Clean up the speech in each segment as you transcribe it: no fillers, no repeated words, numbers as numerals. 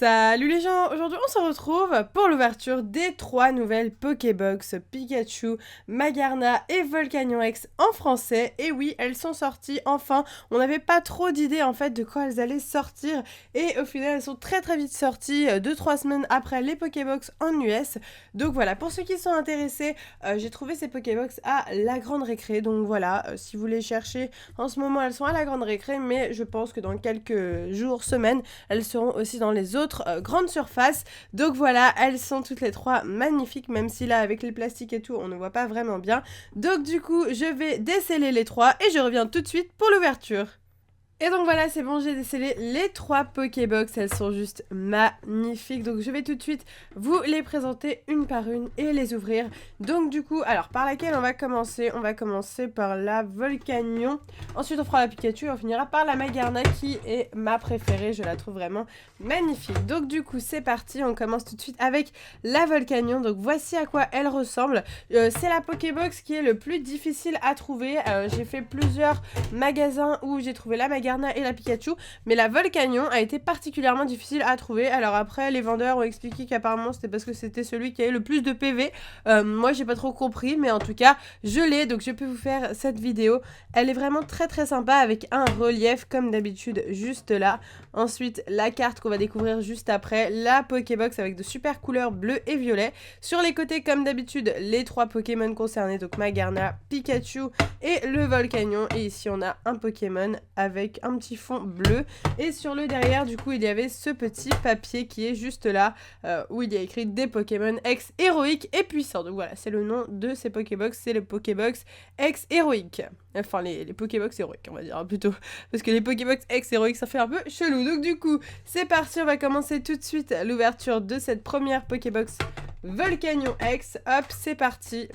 Salut les gens, aujourd'hui on se retrouve pour l'ouverture des 3 nouvelles Pokébox Pikachu, Magarna et Volcanion X en français. Et oui, elles sont sorties enfin, on n'avait pas trop d'idées en fait de quand elles allaient sortir. Et au final elles sont très vite sorties, 2-3 semaines après les Pokébox en US. Donc voilà, pour ceux qui sont intéressés, j'ai trouvé ces Pokébox à la Grande Récré. Donc voilà, si vous les cherchez, en ce moment elles sont à la Grande Récré, mais je pense que dans quelques jours, semaines, elles seront aussi dans les autres grandes surfaces. Donc voilà, elles sont toutes les 3 magnifiques, même si là avec les plastiques et tout on ne voit pas vraiment bien. Donc du coup je vais déceler les 3 et je reviens tout de suite pour l'ouverture. Et donc voilà, c'est bon, j'ai décelé les 3 Pokébox, elles sont juste magnifiques. Donc je vais tout de suite vous les présenter une par une et les ouvrir. Donc du coup, alors par laquelle on va commencer? On va commencer par la Volcanion. Ensuite on fera la Pikachu et on finira par la Magarna qui est ma préférée, je la trouve vraiment magnifique. Donc du coup c'est parti, on commence tout de suite avec la Volcanion. Donc voici à quoi elle ressemble. C'est la Pokébox qui est le plus difficile à trouver. J'ai fait plusieurs magasins où j'ai trouvé la Magarna et la Pikachu, mais la Volcanion a été particulièrement difficile à trouver. Alors après les vendeurs ont expliqué qu'apparemment c'était parce que c'était celui qui avait le plus de PV. Moi j'ai pas trop compris, mais en tout cas je l'ai, donc je peux vous faire cette vidéo. Elle est vraiment très sympa avec un relief comme d'habitude juste là. Ensuite la carte qu'on va découvrir juste après, la Pokébox avec de super couleurs bleu et violet. Sur les côtés comme d'habitude les 3 Pokémon concernés, donc Magarna, Pikachu et le Volcanion. Et ici on a un Pokémon avec un petit fond bleu. Et sur le derrière du coup il y avait ce petit papier qui est juste là, où il y a écrit des Pokémon X héroïques et puissants. Donc voilà, c'est le nom de ces Pokébox, c'est les Pokébox X héroïques. Enfin les Pokébox héroïques on va dire plutôt, parce que les Pokébox X héroïques ça fait un peu chelou. Donc du coup c'est parti, on va commencer tout de suite l'ouverture de cette première Pokébox Volcanion X. Hop, c'est parti.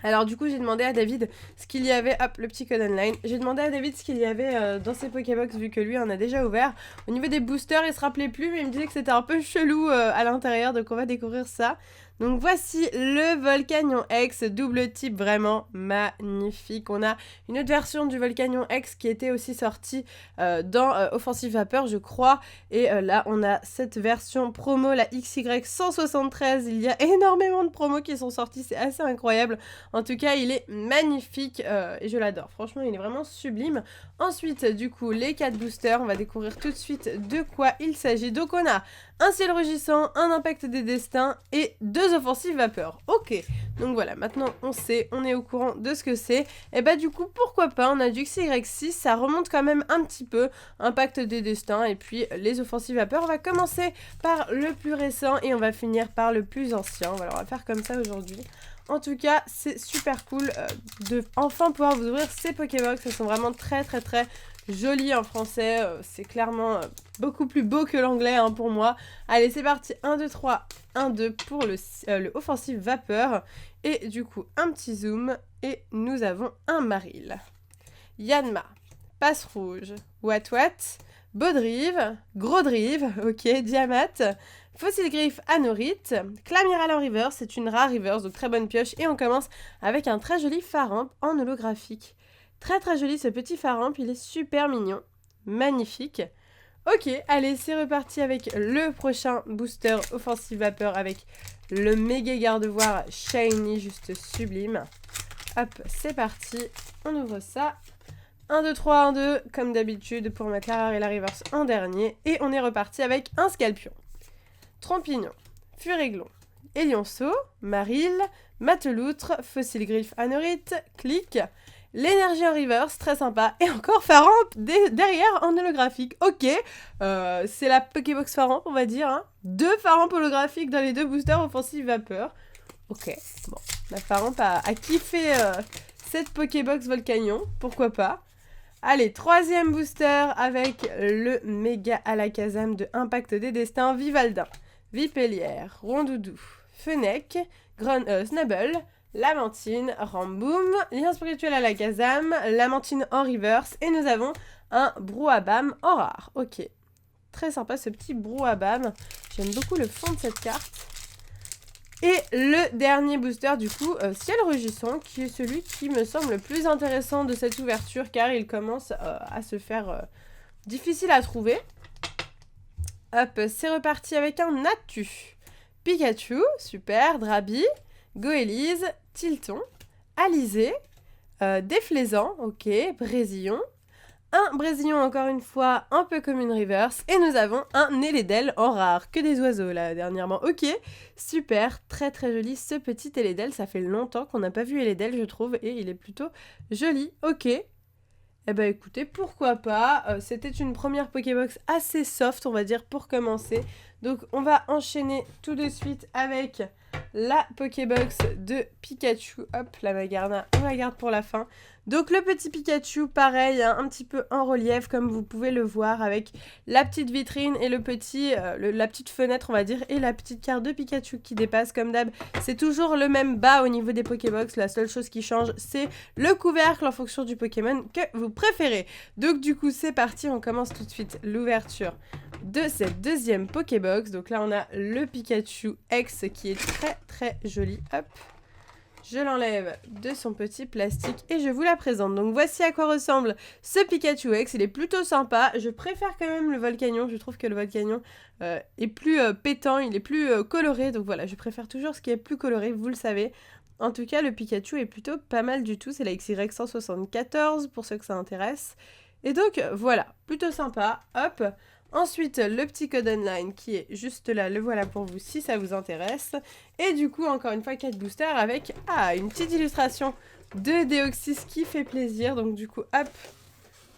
Alors du coup j'ai demandé à David ce qu'il y avait, hop le petit code online, j'ai demandé à David ce qu'il y avait dans ses Pokébox vu que lui en a déjà ouvert. Au niveau des boosters il se rappelait plus, mais il me disait que c'était un peu chelou à l'intérieur, donc on va découvrir ça. Donc voici le Volcanion X, double type vraiment magnifique. On a une autre version du Volcanion X qui était aussi sortie dans Offensive Vapeur je crois. Et là on a cette version promo, la XY173. Il y a énormément de promos qui sont sortis, c'est assez incroyable. En tout cas il est magnifique et je l'adore. Franchement il est vraiment sublime. Ensuite du coup les 4 boosters, on va découvrir tout de suite de quoi il s'agit. Donc on a un ciel rugissant, un impact des destins et 2 offensives vapeur. Ok, donc voilà, maintenant on sait, on est au courant de ce que c'est. Et bah du coup, pourquoi pas, on a du XY6, ça remonte quand même un petit peu. Impact des destins et puis les offensives vapeur. On va commencer par le plus récent et on va finir par le plus ancien. Voilà, on va faire comme ça aujourd'hui. En tout cas, c'est super cool de enfin pouvoir vous ouvrir ces Pokébox. Elles sont vraiment très jolies en français. C'est clairement beaucoup plus beau que l'anglais hein, pour moi. Allez, c'est parti. 1, 2, 3. 1, 2 pour le offensive vapeur. Et du coup, un petit zoom. Et nous avons un Marill. Yanma. Passe rouge. What. Baudrive. Gros drive. Ok. Diamate. Fossil Griffe Anorite, Clamiral en reverse, c'est une rare reverse, donc très bonne pioche. Et on commence avec un très joli Faramp en holographique. Très joli ce petit Faramp, il est super mignon, magnifique. Ok, allez, c'est reparti avec le prochain booster Offensive Vapeur avec le méga gardevoir shiny, juste sublime. Hop, c'est parti, on ouvre ça. 1, 2, 3, 1, 2, comme d'habitude pour mettre la rare et la reverse en dernier. Et on est reparti avec un Scalpion. Trompignon, Furéglon, Élionceau, Marill, Mateloutre, Fossil Griffe Anorite, Click, l'énergie en reverse, très sympa, et encore Faramp derrière en holographique. Ok, c'est la Pokébox Faramp on va dire, hein. 2 Faramp holographiques dans les 2 boosters offensive vapeur. Ok, bon, la Faramp a kiffé cette Pokébox Volcanion, pourquoi pas. Allez, 3e booster avec le méga Alakazam de Impact des Destins, Vivaldin, Vipellière, Rondoudou, Fennec, Snubble, Lamantine, Ramboom, lien spirituel Alakazam, Lamantine en reverse, et nous avons un Brouhabam en rare. Ok, très sympa ce petit Brouhabam, j'aime beaucoup le fond de cette carte. Et le dernier booster du coup, Ciel Rugissant, qui est celui qui me semble le plus intéressant de cette ouverture car il commence à se faire difficile à trouver. Hop, c'est reparti avec un Natu. Pikachu, super, Drabi, Goélise, Tilton, Alizé, Déflaisant, ok, Brésillon, un Brésillon encore une fois, un peu comme une reverse, et nous avons un Eledel en rare, que des oiseaux là dernièrement, ok, super, très très joli ce petit Eledel, ça fait longtemps qu'on n'a pas vu Eledel je trouve, et il est plutôt joli, ok. Eh ben écoutez, pourquoi pas, c'était une première Pokébox assez soft on va dire pour commencer, donc on va enchaîner tout de suite avec la Pokébox de Pikachu, hop la Magarna, on la garde pour la fin. Donc le petit Pikachu, pareil, hein, un petit peu en relief comme vous pouvez le voir avec la petite vitrine et le petit, la petite fenêtre on va dire et la petite carte de Pikachu qui dépasse comme d'hab. C'est toujours le même bas au niveau des Pokébox, la seule chose qui change c'est le couvercle en fonction du Pokémon que vous préférez. Donc du coup c'est parti, on commence tout de suite l'ouverture de cette deuxième Pokébox. Donc là on a le Pikachu X qui est très très joli, hop. Je l'enlève de son petit plastique et je vous la présente. Donc voici à quoi ressemble ce Pikachu X. Il est plutôt sympa. Je préfère quand même le Volcanion. Je trouve que le Volcanion est plus pétant, il est plus coloré. Donc voilà, je préfère toujours ce qui est plus coloré, vous le savez. En tout cas, le Pikachu est plutôt pas mal du tout. C'est la XY174 pour ceux que ça intéresse. Et donc voilà, plutôt sympa. Hop. Ensuite, le petit code online qui est juste là, le voilà pour vous si ça vous intéresse. Et du coup, encore une fois, 4 boosters avec une petite illustration de Deoxys qui fait plaisir. Donc du coup, hop,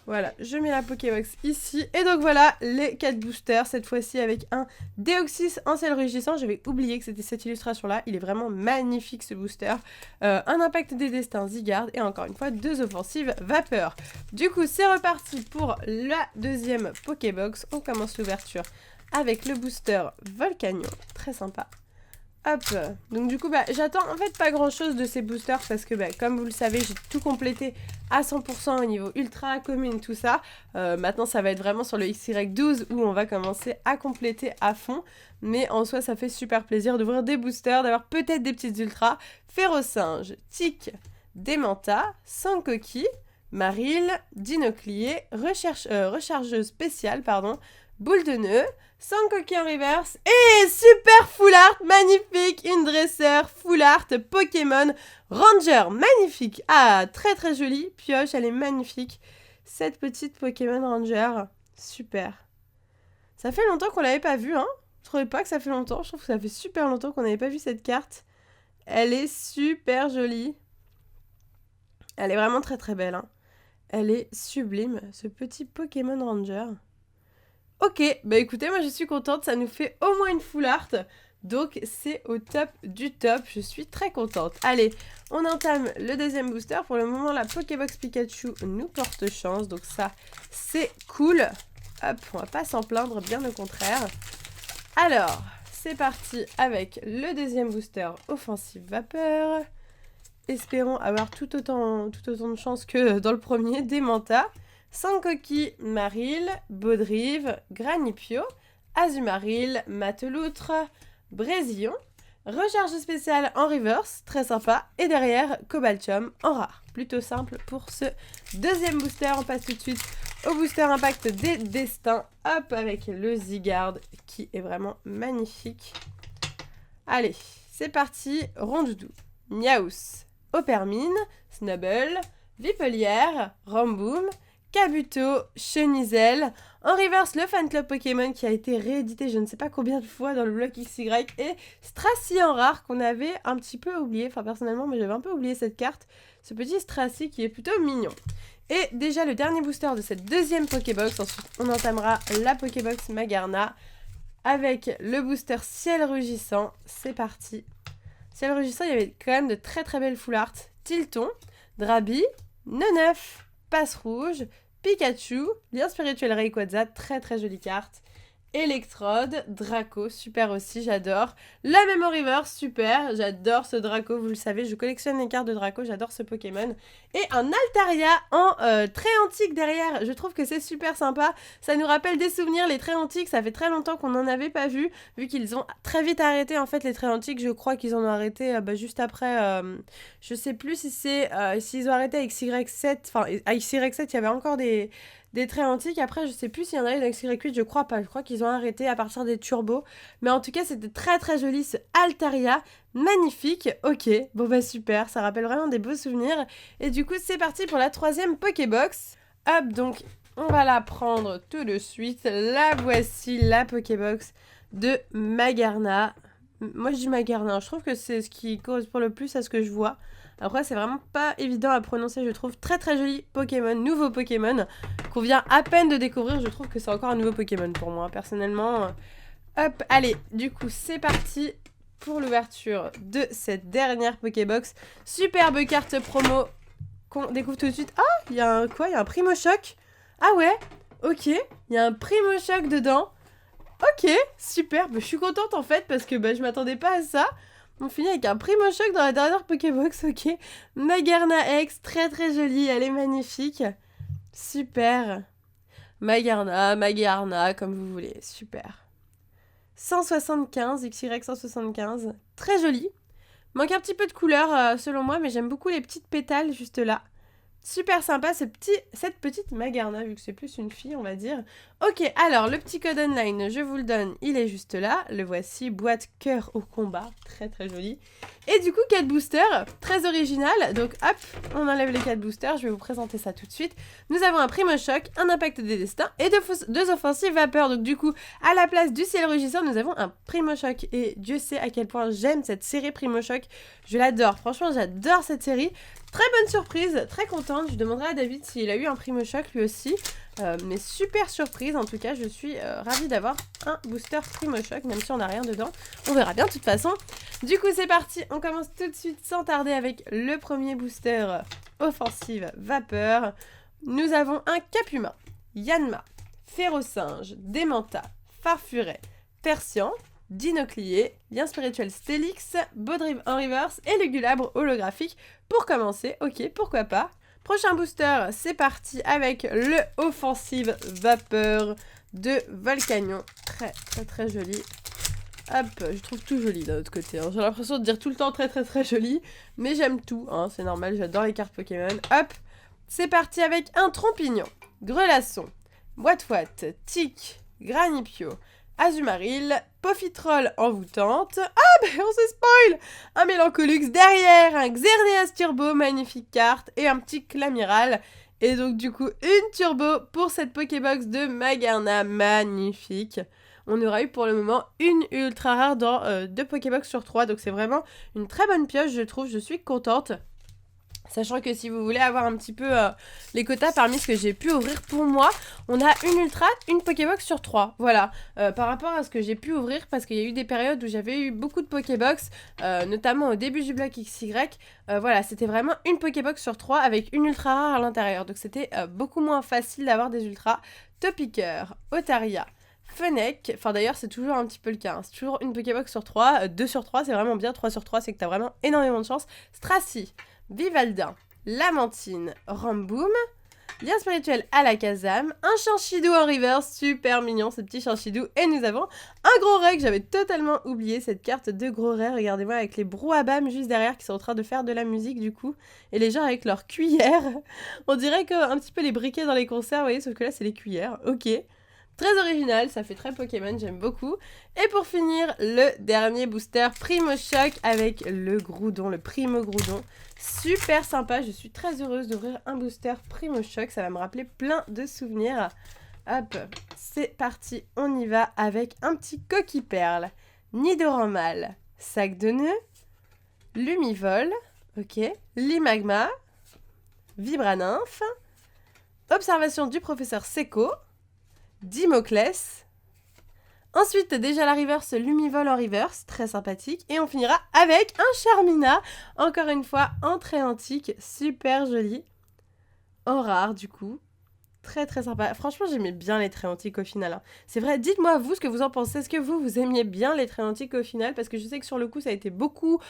voilà, je mets la Pokébox ici. Et donc voilà, les 4 boosters, cette fois-ci avec un Deoxys en ciel rugissant. J'avais oublié que c'était cette illustration-là. Il est vraiment magnifique ce booster. Un impact des destins Zygarde et encore une fois 2 offensives vapeur. Du coup, c'est reparti pour la deuxième Pokébox. On commence l'ouverture avec le booster Volcanion. Très sympa. Hop, donc du coup j'attends en fait pas grand chose de ces boosters parce que comme vous le savez j'ai tout complété à 100% au niveau ultra, commune, tout ça. Maintenant ça va être vraiment sur le XY12 où on va commencer à compléter à fond. Mais en soi ça fait super plaisir d'ouvrir des boosters, d'avoir peut-être des petites ultras. Férocinge, Tic, Démenta, Sankoki, Marill, Dinoclier, rechargeuse spéciale, pardon, Boule de nœud, Sankoki en reverse et super full art, magnifique, une dresseur full art Pokémon Ranger, magnifique, très très jolie, pioche, elle est magnifique, cette petite Pokémon Ranger, super. Ça fait longtemps qu'on l'avait pas vue, hein, je trouvais pas que ça fait longtemps, je trouve que ça fait super longtemps qu'on n'avait pas vu cette carte, elle est super jolie, elle est vraiment très très belle, hein. Elle est sublime, ce petit Pokémon Ranger. Ok, bah écoutez, moi je suis contente, ça nous fait au moins une full art, donc c'est au top du top, je suis très contente. Allez, on entame le deuxième booster, pour le moment la Pokébox Pikachu nous porte chance, donc ça c'est cool. Hop, on va pas s'en plaindre, bien au contraire. Alors, c'est parti avec le deuxième booster Offensive Vapeur. Espérons avoir tout autant de chance que dans le premier, Démenta. Sankoki, Marill, Baudrive, Granipio, Azumarill, Mateloutre, Brésillon, recharge spéciale en reverse, très sympa, et derrière Cobaltium en rare. Plutôt simple pour ce deuxième booster. On passe tout de suite au booster impact des destins, hop, avec le Zygarde qui est vraiment magnifique. Allez, c'est parti, Rondoudou, Miaus, Opermine, Snubble, Vipelière, Ramboom, Kabuto, Chenizel, en reverse le fan club Pokémon qui a été réédité je ne sais pas combien de fois dans le bloc XY et Stracy en rare qu'on avait un petit peu oublié, enfin personnellement mais j'avais un peu oublié cette carte, ce petit Stracy qui est plutôt mignon. Et déjà le dernier booster de cette deuxième Pokébox, ensuite on entamera la Pokébox Magarna avec le booster Ciel Rugissant, c'est parti. Ciel Rugissant, il y avait quand même de très très belles full art, Tilton, Drabi, Neneuf, Passe Rouge, Pikachu, Lien spirituel Rayquaza, très très jolie carte. Électrode, Draco, super aussi, j'adore. La Memory Reverse, super, j'adore ce Draco, vous le savez, je collectionne les cartes de Draco, j'adore ce Pokémon. Et un Altaria en très antique derrière, je trouve que c'est super sympa. Ça nous rappelle des souvenirs, les traits antiques, ça fait très longtemps qu'on n'en avait pas vu qu'ils ont très vite arrêté en fait les traits antiques, je crois qu'ils en ont arrêté juste après, je sais plus si c'est, s'ils ont arrêté avec XY7, enfin à XY7 il y avait encore des des très antiques. Après, je sais plus s'il y en a eu dans X-Recruit, je crois pas. Je crois qu'ils ont arrêté à partir des turbos. Mais en tout cas, c'était très très joli ce Altaria. Magnifique. Ok, bon bah super, ça rappelle vraiment des beaux souvenirs. Et du coup, c'est parti pour la 3e Pokébox. Hop, donc on va la prendre tout de suite. La voici, la Pokébox de Magarna. Moi je dis Magarna, je trouve que c'est ce qui correspond le plus à ce que je vois. Après c'est vraiment pas évident à prononcer, je trouve. Très très joli Pokémon, nouveau Pokémon qu'on vient à peine de découvrir. Je trouve que c'est encore un nouveau Pokémon pour moi personnellement. Hop, allez, du coup c'est parti pour l'ouverture de cette dernière Pokébox. Superbe carte promo qu'on découvre tout de suite. Ah, il y a un quoi? Il y a un Primo Choc. Ah ouais, ok, il y a un Primo Choc dedans. Ok, super, je suis contente en fait parce que je m'attendais pas à ça. On finit avec un Primo Choc dans la dernière Pokébox, ok. Magarna X, très très jolie, elle est magnifique. Super. Magarna, comme vous voulez, super. 175, XY 175, très joli. Manque un petit peu de couleur selon moi, mais j'aime beaucoup les petites pétales juste là. Super sympa cette petite Magarna, vu que c'est plus une fille, on va dire. Ok, alors, le petit code online, je vous le donne, il est juste là. Le voici, boîte cœur au combat, très très joli. Et du coup, 4 boosters, très original. Donc hop, on enlève les 4 boosters, je vais vous présenter ça tout de suite. Nous avons un Primo Choc, un Impact des Destins et deux offensives vapeur. Donc du coup, à la place du ciel rugisseur, nous avons un Primo Choc. Et Dieu sait à quel point j'aime cette série Primo Choc. Je l'adore, franchement, j'adore cette série. Très bonne surprise, très contente. Je demanderai à David s'il a eu un Primo Choc lui aussi. Mais super surprise, en tout cas, je suis ravie d'avoir un booster Primo Choc, même si on n'a rien dedans. On verra bien de toute façon. Du coup, c'est parti, on commence tout de suite sans tarder avec le premier booster offensive vapeur. Nous avons un Capuma, Yanma, Férocinge, Démenta, Farfuret, Persian, Dinoclier, Lien spirituel Stélix, Baudrive en reverse et le Gulabre holographique. Pour commencer, ok, pourquoi pas. Prochain booster, c'est parti avec le offensive vapeur de Volcanion. Très très très joli. Hop, je trouve tout joli d'un autre côté. Hein. J'ai l'impression de dire tout le temps très très très joli, mais j'aime tout, hein, c'est normal, j'adore les cartes Pokémon. Hop, c'est parti avec un Trompignon, Grelasson, Watwat, Tic, Granipio, Azumaril, Pofitrol envoûtante. Ah, on se spoil. Un Mélancolux derrière, un Xerneas Turbo, magnifique carte, et un petit Clamiral. Et donc du coup, une Turbo pour cette Pokébox de Magarna, magnifique. On aura eu pour le moment une ultra rare dans 2 Pokébox sur 3, donc c'est vraiment une très bonne pioche, je trouve, je suis contente. Sachant que si vous voulez avoir un petit peu les quotas parmi ce que j'ai pu ouvrir pour moi, on a une ultra, une Pokébox sur 3. Voilà, par rapport à ce que j'ai pu ouvrir, parce qu'il y a eu des périodes où j'avais eu beaucoup de Pokébox, notamment au début du bloc XY. Voilà, c'était vraiment une Pokébox sur 3 avec une ultra rare à l'intérieur. Donc c'était beaucoup moins facile d'avoir des ultras. Topiqueur, Otaria, Fennec, enfin d'ailleurs c'est toujours un petit peu le cas, hein. C'est toujours une Pokébox sur 3, 2 sur 3 c'est vraiment bien, 3 sur 3 c'est que t'as vraiment énormément de chance. Stracy, Vivaldin, Lamantine, Ramboom, Lien spirituel Alakazam, un Chanchidou en reverse, super mignon ce petit Chanchidou, et nous avons un Gros Ray, que j'avais totalement oublié cette carte de Gros Ray, regardez-moi avec les brouhabams juste derrière qui sont en train de faire de la musique du coup, et les gens avec leurs cuillères, on dirait qu'un petit peu les briquets dans les concerts, vous voyez, sauf que là c'est les cuillères, ok. Très original, ça fait très Pokémon, j'aime beaucoup. Et pour finir, le dernier booster Primo Choc avec le Groudon, le Primo Groudon. Super sympa, je suis très heureuse d'ouvrir un booster Primo Choc, ça va me rappeler plein de souvenirs. Hop, c'est parti, on y va avec un petit Coquille-Perle, Nidoran-Mal, Sac de nœuds, Lumivol, ok, Limagma, Vibranymph, Observation du professeur Seco, Dimoclès. Ensuite, déjà la reverse Lumivol en reverse, très sympathique. Et on finira avec un Charmina, encore une fois en très antique, super joli. En rare du coup. Très très sympa. Franchement, j'aimais bien les très antiques au final. Hein. C'est vrai, dites-moi vous ce que vous en pensez. Est-ce que vous aimiez bien les très antiques au final? Parce que je sais que sur le coup, ça a été beaucoup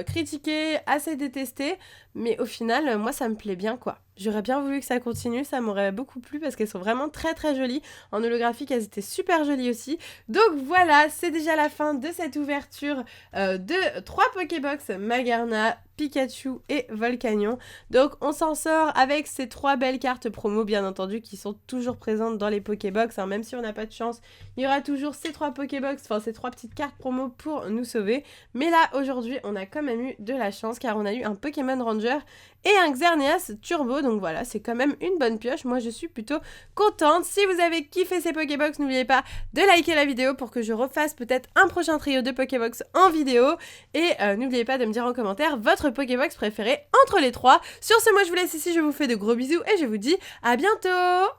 critiqué, assez détesté. Mais au final, moi, ça me plaît bien quoi. J'aurais bien voulu que ça continue, ça m'aurait beaucoup plu parce qu'elles sont vraiment très très jolies. En holographique, elles étaient super jolies aussi. Donc voilà, c'est déjà la fin de cette ouverture de 3 Pokébox Magarna, Pikachu et Volcanion. Donc on s'en sort avec ces 3 belles cartes promo, bien entendu, qui sont toujours présentes dans les Pokébox. Hein. Même si on n'a pas de chance, il y aura toujours ces 3 Pokébox, enfin ces 3 petites cartes promo pour nous sauver. Mais là, aujourd'hui, on a quand même eu de la chance car on a eu un Pokémon Ranger et un Xerneas Turbo. Donc voilà, c'est quand même une bonne pioche. Moi, je suis plutôt contente. Si vous avez kiffé ces Pokébox, n'oubliez pas de liker la vidéo pour que je refasse peut-être un prochain trio de Pokébox en vidéo. Et n'oubliez pas de me dire en commentaire votre Pokébox préféré entre les 3. Sur ce, moi, je vous laisse ici. Je vous fais de gros bisous et je vous dis à bientôt!